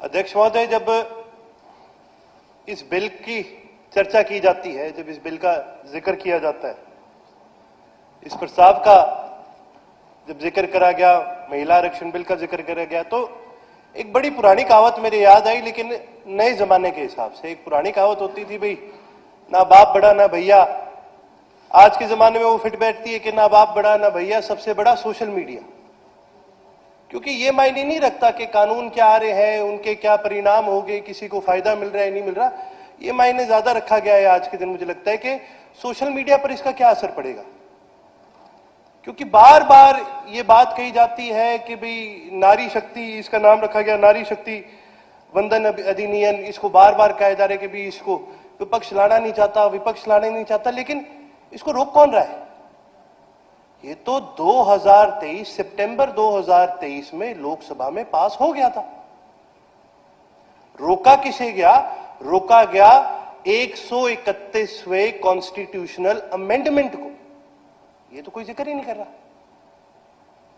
अध्यक्ष महोदय, जब इस बिल की चर्चा की जाती है, जब इस बिल का जिक्र किया जाता है, इस प्रस्ताव का जब जिक्र करा गया, महिला आरक्षण बिल का जिक्र करा गया, तो एक बड़ी पुरानी कहावत मेरे याद आई, लेकिन नए जमाने के हिसाब से। एक पुरानी कहावत होती थी, भाई ना बाप बड़ा ना भैया। आज के जमाने में वो फिट बैठती है कि ना बाप बड़ा ना भैया, सबसे बड़ा सोशल मीडिया। क्योंकि ये मायने नहीं रखता कि कानून क्या आ रहे हैं, उनके क्या परिणाम होंगे, किसी को फायदा मिल रहा है नहीं मिल रहा। ये मायने ज्यादा रखा गया है आज के दिन। मुझे लगता है कि सोशल मीडिया पर इसका क्या असर पड़ेगा, क्योंकि बार बार ये बात कही जाती है कि भाई नारी शक्ति, इसका नाम रखा गया नारी शक्ति वंदन अधिनियम। इसको बार बार कहा जा रहा है कि भाई इसको विपक्ष लाना नहीं चाहता, विपक्ष लाना नहीं चाहता, लेकिन इसको रोक कौन रहा है? ये तो 2023 सितंबर 2023 में लोकसभा में पास हो गया था। रोका किसे गया? रोका गया 131वें कॉन्स्टिट्यूशनल अमेंडमेंट को। ये तो कोई जिक्र ही नहीं कर रहा,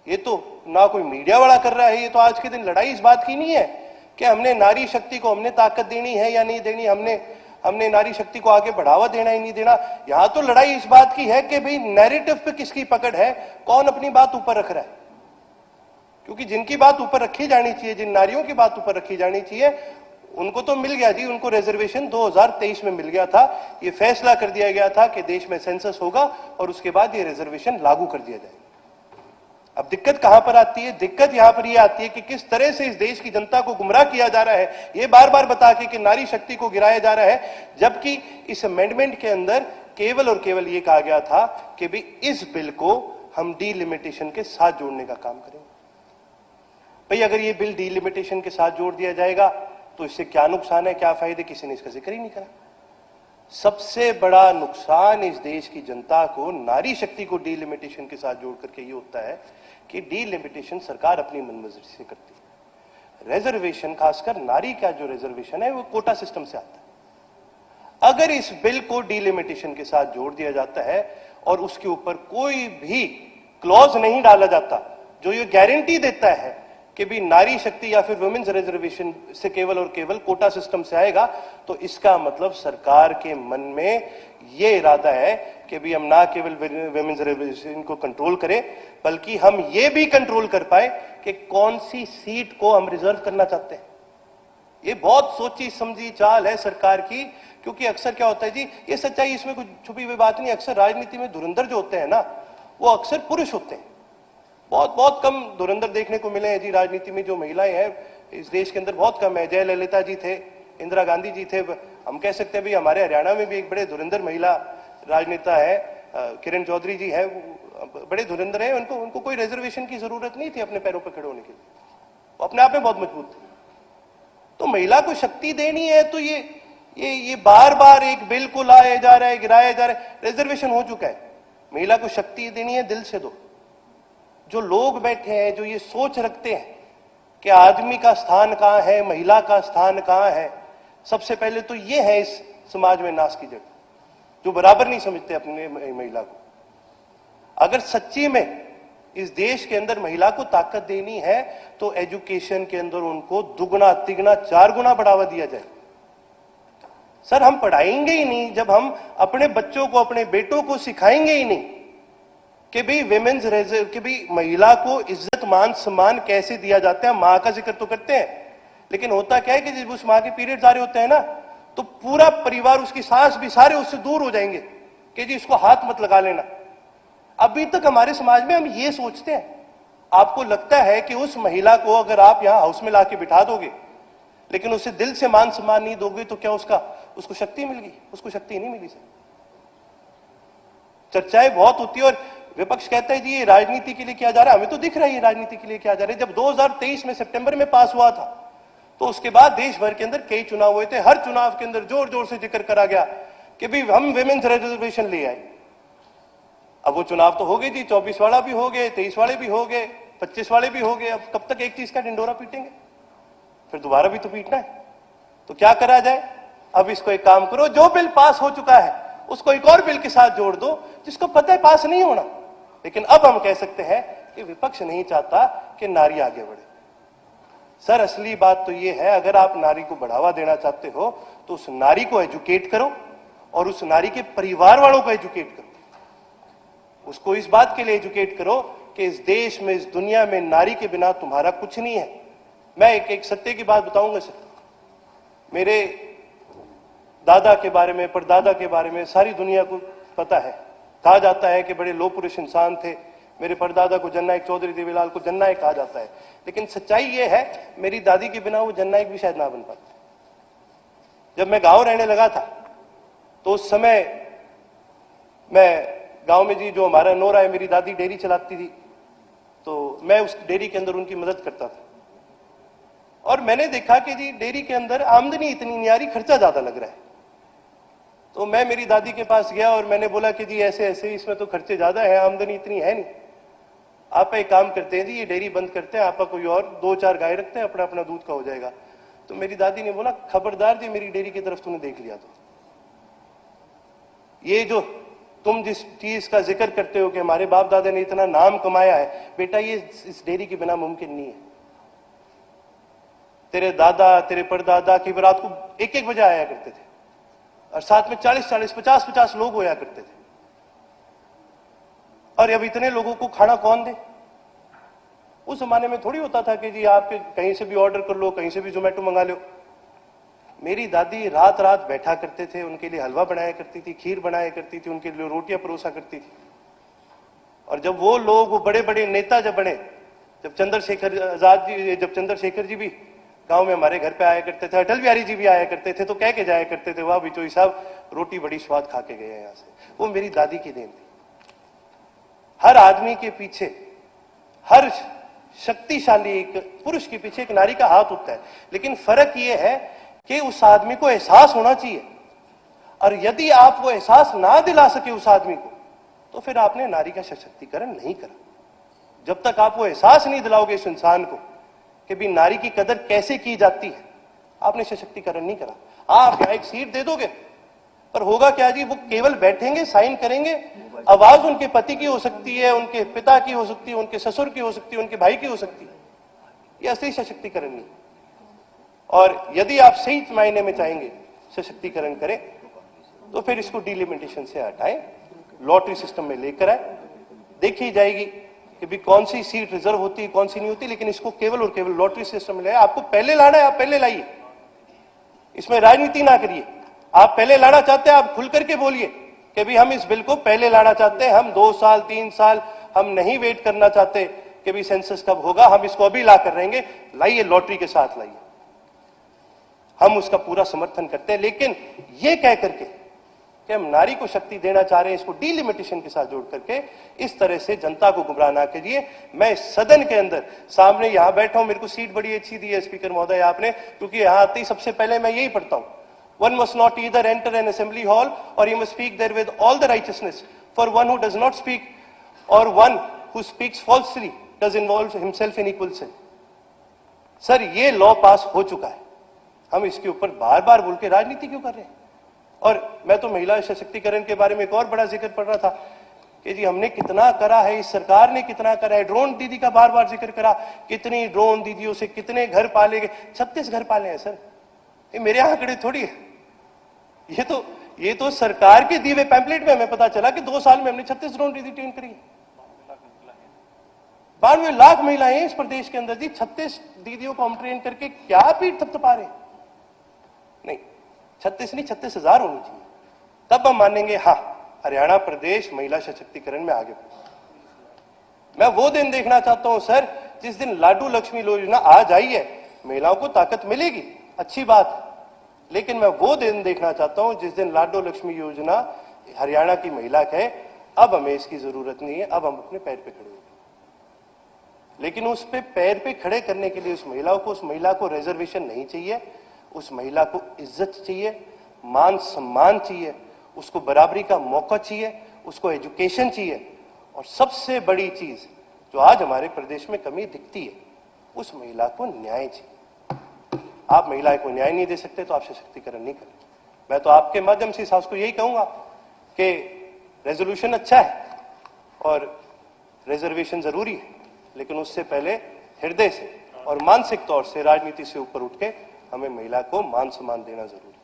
ये तो ना कोई मीडिया वाला कर रहा है। ये तो आज के दिन लड़ाई इस बात की नहीं है कि हमने नारी शक्ति को हमने ताकत देनी है या नहीं देनी, हमने नारी शक्ति को आगे बढ़ावा देना ही नहीं देना। यहां तो लड़ाई इस बात की है कि भाई नैरेटिव पे किसकी पकड़ है, कौन अपनी बात ऊपर रख रहा है। क्योंकि जिनकी बात ऊपर रखी जानी चाहिए, जिन नारियों की बात ऊपर रखी जानी चाहिए, उनको तो मिल गया जी, उनको रिजर्वेशन 2023 में मिल गया था। ये फैसला कर दिया गया था कि देश में सेंसस होगा और उसके बाद ये रिजर्वेशन लागू कर दिया जाएगा। अब दिक्कत कहां पर आती है? दिक्कत यहां पर यह आती है कि किस तरह से इस देश की जनता को गुमराह किया जा रहा है, ये बार बार बता के कि नारी शक्ति को गिराया जा रहा है, जबकि इस अमेंडमेंट के अंदर केवल और केवल ये कहा गया था कि भाई इस बिल को हम डीलिमिटेशन के साथ जोड़ने का काम करेंगे। भाई अगर ये बिल डीलिमिटेशन के साथ जोड़ दिया जाएगा तो इससे क्या नुकसान है, क्या फायदे? किसी ने इसका जिक्र ही नहीं करा। सबसे बड़ा नुकसान इस देश की जनता को नारी शक्ति को डीलिमिटेशन के साथ जोड़ करके ये होता है कि डीलिमिटेशन सरकार अपनी मनमर्जी से करती है। रिजर्वेशन, खासकर नारी का जो रिजर्वेशन है, वो कोटा सिस्टम से आता है। अगर इस बिल को डीलिमिटेशन के साथ जोड़ दिया जाता है और उसके ऊपर कोई भी क्लॉज नहीं डाला जाता जो ये गारंटी देता है कि भी नारी शक्ति या फिर वुमेन्स रिजर्वेशन से केवल और केवल कोटा सिस्टम से आएगा, तो इसका मतलब सरकार के मन में ये इरादा है कि भी हम ना केवल वुमेन्स रिजर्वेशन को कंट्रोल करें, बल्कि हम ये भी कंट्रोल कर पाए कि कौन सी सीट को हम रिजर्व करना चाहते हैं। ये बहुत सोची समझी चाल है सरकार की, क्योंकि अक्सर क्या होता है जी, ये सच्चाई, इसमें कुछ छुपी हुई बात नहीं। अक्सर राजनीति में धुरंधर जो होते हैं ना, वो अक्सर पुरुष होते हैं। बहुत बहुत कम धुरंधर देखने को मिले हैं जी राजनीति में। जो महिलाएं हैं इस देश के अंदर बहुत कम है। जयललिता जी थे, इंदिरा गांधी जी थे। हम कह सकते हैं भी हमारे हरियाणा में भी एक बड़े धुरंधर महिला राजनेता है, किरण चौधरी जी है, बड़े धुरंधर है। उनको कोई रिजर्वेशन की जरूरत नहीं थी अपने पैरों पर खड़े होने के लिए, वो अपने आप में बहुत मजबूत थे। तो महिला को शक्ति देनी है तो ये बार बार एक बिल को लाया जा रहा है, गिराया जा रहा है। रिजर्वेशन हो चुका है, महिला को शक्ति देनी है, दिल से दो। जो लोग बैठे हैं, जो ये सोच रखते हैं कि आदमी का स्थान कहां है, महिला का स्थान कहां है, सबसे पहले तो ये है इस समाज में नाश की जड़, जो बराबर नहीं समझते अपने महिला को। अगर सच्ची में इस देश के अंदर महिला को ताकत देनी है तो एजुकेशन के अंदर उनको दुगना तिगना 4 गुना बढ़ावा दिया जाए। सर, हम पढ़ाएंगे ही नहीं जब हम अपने बच्चों को, अपने बेटों को सिखाएंगे ही नहीं कि भाई विमेन्स कि भाई महिला को इज्जत मान सम्मान कैसे दिया जाता है। मां का जिक्र तो करते हैं, लेकिन होता क्या है कि जब उस मां के पीरियड्स आ रहे होते हैं ना, तो पूरा परिवार, उसकी सास भी, सारे उससे दूर हो जाएंगे कि जी इसको हाथ मत लगा लेना। अभी तक हमारे समाज में हम ये सोचते हैं। आपको लगता है कि उस महिला को अगर आप यहां हाउस में लाके बिठा दोगे, लेकिन उसे दिल से मान सम्मान नहीं दोगे, तो क्या उसको शक्ति मिल गई? उसको शक्ति नहीं मिली। सर, चर्चाएं बहुत होती है और विपक्ष कहता है जी ये राजनीति के लिए किया जा रहा है। हमें तो दिख रहा है ये राजनीति के लिए किया जा रहा है। जब 2023 में सितंबर में पास हुआ था, तो उसके बाद देश भर के अंदर कई चुनाव हुए थे। हर चुनाव के अंदर जोर जोर से जिक्र करा गया कि भाई हम विमेन्स रिजर्वेशन ले आए। अब वो चुनाव तो हो गए जी, 24 वाला भी हो गए, 23 वाले भी हो गए, 25 वाले भी हो गए। अब कब तक एक चीज का ढिंडोरा पीटेंगे? फिर दोबारा भी तो पीटना है। तो क्या करा जाए? अब इसको एक काम करो, जो बिल पास हो चुका है उसको एक और बिल के साथ जोड़ दो जिसको पता है पास नहीं होना। लेकिन अब हम कह सकते हैं कि विपक्ष नहीं चाहता कि नारी आगे बढ़े। सर असली बात तो ये है, अगर आप नारी को बढ़ावा देना चाहते हो तो उस नारी को एजुकेट करो और उस नारी के परिवार वालों को एजुकेट करो। उसको इस बात के लिए एजुकेट करो कि इस देश में, इस दुनिया में नारी के बिना तुम्हारा कुछ नहीं है। मैं एक सत्य की बात बताऊंगा सर। मेरे दादा के बारे में, परदादा के बारे में सारी दुनिया को पता है। कहा जाता है कि बड़े लोह पुरुष इंसान थे। मेरे परदादा को जननायक चौधरी देवीलाल को जननायक कहा जाता है, लेकिन सच्चाई यह है मेरी दादी के बिना वो जननायक भी शायद ना बन पाते। जब मैं गांव रहने लगा था तो उस समय मैं गांव में जी जो हमारा नोरा है, मेरी दादी डेयरी चलाती थी, तो मैं उस डेयरी के अंदर उनकी मदद करता था। और मैंने देखा कि जी डेयरी के अंदर आमदनी इतनी नहीं आ रही, खर्चा ज्यादा लग रहा है। तो मैं मेरी दादी के पास गया और मैंने बोला कि जी ऐसे ऐसे इसमें तो खर्चे ज्यादा है, आमदनी इतनी है नहीं, आप एक काम करते हैं जी, ये डेयरी बंद करते हैं, आपका कोई और 2-4 गाय रखते हैं, अपना अपना दूध का हो जाएगा। तो मेरी दादी ने बोला, खबरदार जी मेरी डेयरी की तरफ तूने देख लिया तो ये जो तुम जिस चीज का जिक्र करते हो कि हमारे बाप दादा ने इतना नाम कमाया है, बेटा ये इस डेयरी के बिना मुमकिन नहीं है। तेरे दादा, तेरे परदादा की रात को 1-1 बजे आया करते थे और साथ में 40-40, 50-50 लोग होया करते थे। और अब इतने लोगों को खाना कौन दे? उस जमाने में थोड़ी होता था कि जी आप कहीं से भी ऑर्डर कर लो, कहीं से भी जोमेटो मंगा लो। मेरी दादी रात रात बैठा करते थे, उनके लिए हलवा बनाया करती थी, खीर बनाया करती थी, उनके लिए रोटियां परोसा करती थी। और जब वो लोग, वो बड़े बड़े नेता जब बने, जब चंद्रशेखर आजाद जी, जब चंद्रशेखर जी भी गांव में हमारे घर पे आया करते थे, अटल बिहारी जी भी आया करते थे, तो कह के जाया करते थे, वाह बिचोई साहब रोटी बड़ी स्वाद खा के गए हैं यहाँ से। वो मेरी दादी की देन थी। हर आदमी के पीछे, हर शक्तिशाली एक पुरुष के पीछे एक नारी का हाथ होता है, लेकिन फर्क यह है कि उस आदमी को एहसास होना चाहिए। और यदि आप वो एहसास ना दिला सके उस आदमी को, तो फिर आपने नारी का सशक्तिकरण नहीं करा। जब तक आप वो एहसास नहीं दिलाओगे इस इंसान को कि भी नारी की कदर कैसे की जाती है, आपने सशक्तिकरण नहीं करा। आप यहां एक सीट दे दोगे, पर होगा क्या जी, वो केवल बैठेंगे, साइन करेंगे, आवाज उनके पति की हो सकती है, उनके पिता की हो सकती है, उनके ससुर की हो सकती है, उनके भाई की हो सकती है। ये असली सशक्तिकरण नहीं। और यदि आप सही मायने में चाहेंगे सशक्तिकरण करें, तो फिर इसको डिलिमिटेशन से हटाएं, लॉटरी सिस्टम में लेकर आए, देखी जाएगी कि भी कौन सी सीट रिजर्व होती है, कौन सी नहीं होती, लेकिन इसको केवल और केवल लॉटरी सिस्टम में ले। आपको पहले लाना है, आप पहले लाइए, इसमें राजनीति ना करिए। आप पहले लाना चाहते हैं, आप खुल करके बोलिए कि भी हम इस बिल को पहले लाना चाहते हैं, हम 2 साल 3 साल हम नहीं वेट करना चाहते कि भी सेंसस कब होगा, हम इसको अभी ला कर रहेंगे। लाइए, लॉटरी के साथ लाइए, हम उसका पूरा समर्थन करते हैं। लेकिन यह कह करके कि हम नारी को शक्ति देना चाह रहे हैं, इसको डिलिमिटेशन के साथ जोड़ करके इस तरह से जनता को गुमराह ना करिए। मैं सदन के अंदर सामने यहां बैठा हूं, मेरे को सीट बड़ी अच्छी दी है स्पीकर महोदय आपने, क्योंकि यहां आते ही सबसे पहले मैं यही पढ़ता हूं, one must not either enter an assembly hall or he must speak there with all the righteousness, for one who does not speak or one who speaks falsely does involve himself in equal sin। Sir ये law पास हो चुका है, हम इसके ऊपर बार बार बोल के राजनीति क्यों कर रहे हैं? और मैं तो महिला सशक्तिकरण के बारे में एक और बड़ा जिक्र पढ़ रहा था कि जी हमने कितना करा है, इस सरकार ने कितना करा है। ड्रोन दीदी का बार बार जिक्र करा, कितनी ड्रोन दीदियों से कितने घर पाले गए, 36 घर पाले हैं सर। ये मेरे आंकड़े थोड़ी है, ये तो सरकार के दिए हुए पैम्पलेट में हमें पता चला कि 2 साल में हमने 36 ड्रोन दीदी ट्रेन करी। 92 लाख महिलाएं इस प्रदेश के अंदर जी, 36 दीदियों को हम ट्रेन करके क्या पीठ थपथपा रहे? नहीं, 36 नहीं, 36,000 होनी चाहिए, तब हम मानेंगे हाँ हरियाणा प्रदेश महिला सशक्तिकरण में आगे बढ़े। मैं वो दिन देखना चाहता हूं सर जिस दिन लाडू लक्ष्मी योजना आज आई है, महिलाओं को ताकत मिलेगी, अच्छी बात है, लेकिन मैं वो दिन देखना चाहता हूं जिस दिन लाडो लक्ष्मी योजना हरियाणा की महिला कहे अब हमें इसकी जरूरत नहीं है, अब हम अपने पैर पे खड़े हो गए। लेकिन उस पे पैर पे खड़े करने के लिए उस महिला को रिजर्वेशन नहीं चाहिए, उस महिला को इज्जत चाहिए, मान सम्मान चाहिए, उसको बराबरी का मौका चाहिए, उसको एजुकेशन चाहिए, और सबसे बड़ी चीज जो आज हमारे प्रदेश में कमी दिखती है, उस महिला को न्याय चाहिए। आप महिलाएं को न्याय नहीं दे सकते तो आप सशक्तिकरण नहीं करें। मैं तो आपके माध्यम से सास को यही कहूंगा कि रेजोल्यूशन अच्छा है और रिजर्वेशन जरूरी है, लेकिन उससे पहले हृदय से और मानसिक तौर से राजनीति से ऊपर उठ के हमें महिला को मान सम्मान देना जरूरी है।